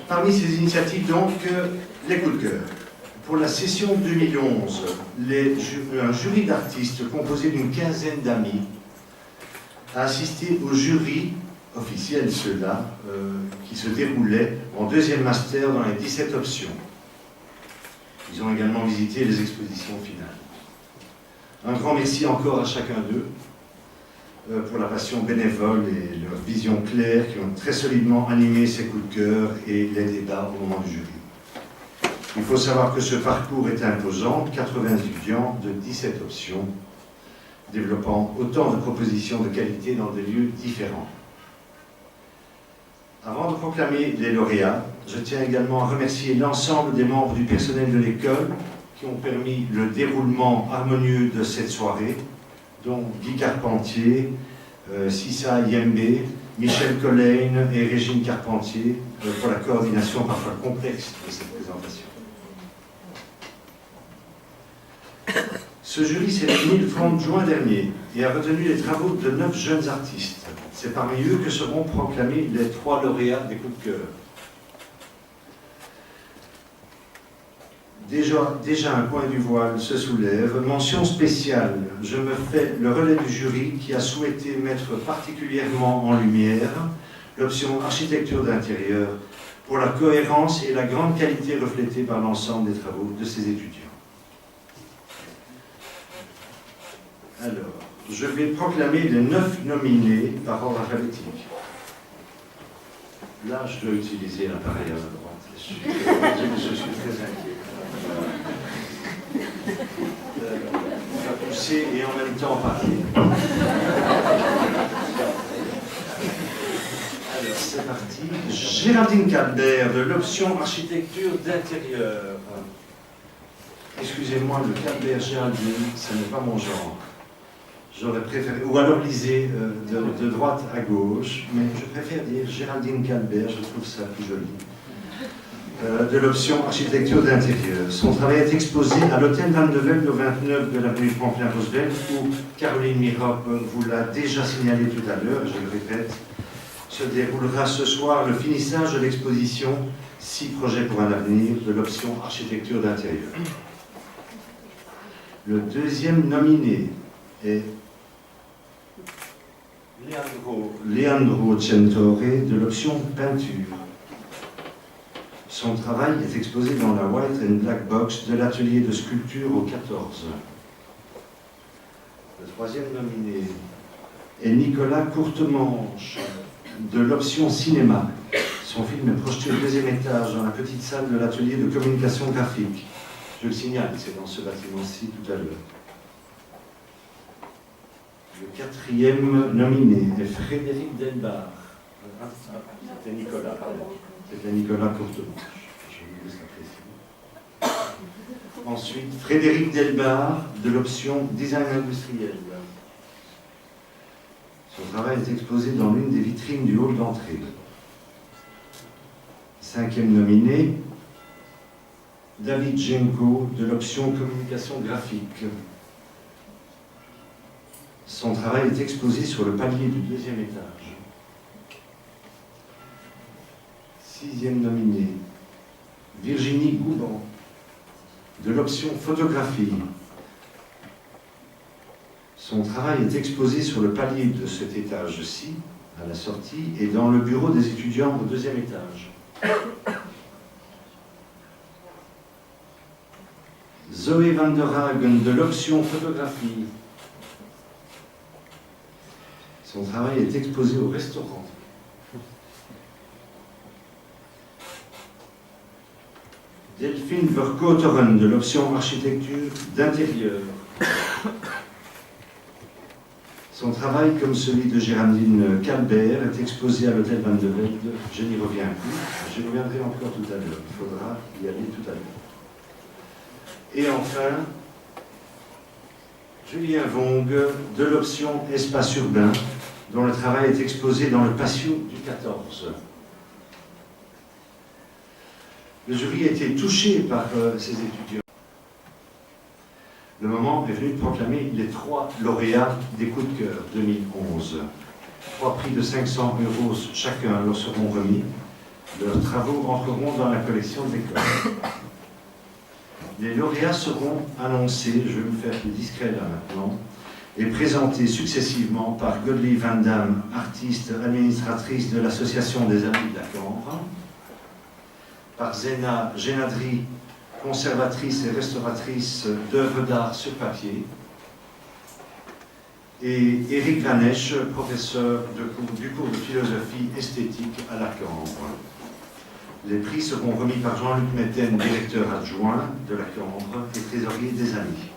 Parmi ces initiatives, donc, les coups de cœur. Pour la session 2011, un jury d'artistes composé d'une quinzaine d'amis a assisté au jury officiel, ceux-là, qui se déroulait en deuxième master dans les 17 options. Ils ont également visité les expositions finales. Un grand merci encore à chacun d'eux pour la passion bénévole et leur vision claire qui ont très solidement animé ces coups de cœur et les débats au moment du jury. Il faut savoir que ce parcours est imposant, 80 étudiants de 17 options, développant autant de propositions de qualité dans des lieux différents. Avant de proclamer les lauréats, je tiens également à remercier l'ensemble des membres du personnel de l'école qui ont permis le déroulement harmonieux de cette soirée, dont Guy Carpentier, Sissa Yembe, Michel Collène et Régine Carpentier pour la coordination parfois complexe de cette présentation. Ce jury s'est réuni le 30 juin dernier et a retenu les travaux de 9 jeunes artistes. C'est parmi eux que seront proclamés les 3 lauréats des coups de cœur. Déjà un coin du voile se soulève. Mention spéciale, je me fais le relais du jury qui a souhaité mettre particulièrement en lumière l'option architecture d'intérieur pour la cohérence et la grande qualité reflétée par l'ensemble des travaux de ses étudiants. Alors, je vais proclamer les 9 nominés par ordre alphabétique. Là, je dois utiliser l'appareil à la droite. Je suis très inquiet. On va pousser et en même temps parler. Alors, c'est parti. Géraldine Calbert, de l'option architecture d'intérieur. Excusez-moi, le Calbert Géraldine, ce n'est pas mon genre. J'aurais préféré, ou alors lisez de droite à gauche, mais je préfère dire Géraldine Calbert, je trouve ça plus joli. De l'option architecture d'intérieur. Son travail est exposé à l'hôtel Van de Velde, au 29 de l'avenue Franklin-Roosevelt, où Caroline Mirop vous l'a déjà signalé tout à l'heure, et je le répète, se déroulera ce soir le finissage de l'exposition 6 projets pour un avenir de l'option architecture d'intérieur. Le deuxième nominé est Leandro Centore de l'option peinture. Son travail est exposé dans la White and Black Box de l'atelier de sculpture au 14. Le troisième nominé est Nicolas Courtemanche de l'option cinéma. Son film est projeté au 2e étage dans la petite salle de l'atelier de communication graphique. Je le signale, c'est dans ce bâtiment-ci tout à l'heure. Le quatrième nominé est Frédéric Delbar. C'était Nicolas, pardon. C'était Nicolas Courtemanche. Je vous laisse apprécier. Ensuite, Frédéric Delbar, de l'option design industriel. Son travail est exposé dans l'une des vitrines du hall d'entrée. Cinquième nominé, David Jenko, de l'option communication graphique. Son travail est exposé sur le palier du 2e étage. Sixième nominé, Virginie Gouban, de l'option photographie. Son travail est exposé sur le palier de cet étage-ci, à la sortie, et dans le bureau des étudiants au 2e étage. Zoé van der Hagen, de l'option photographie. Son travail est exposé au restaurant. Delphine Verkoteren, de l'option architecture d'intérieur. Son travail, comme celui de Géraldine Calbert, est exposé à l'hôtel Van de Velde. Je n'y reviens plus. J'y reviendrai encore tout à l'heure. Il faudra y aller tout à l'heure. Et enfin, Julien Vong, de l'option espace urbain, dont le travail est exposé dans le patio du 14. Le jury a été touché par ces étudiants. Le moment est venu de proclamer les 3 lauréats des coups de cœur 2011. 3 prix de 500 € chacun leur seront remis. Leurs travaux entreront dans la collection de l'école. Les lauréats seront annoncés, je vais me faire plus discret là maintenant, et présentés successivement par Godely Van Damme, artiste administratrice de l'Association des Amis de la Cambre, par Zena Génadri, conservatrice et restauratrice d'œuvres d'art sur papier, et Éric Lanèche, professeur du cours de philosophie esthétique à la Cambre. Les prix seront remis par Jean-Luc Metten, directeur adjoint de la Cambre et trésorier des Amis.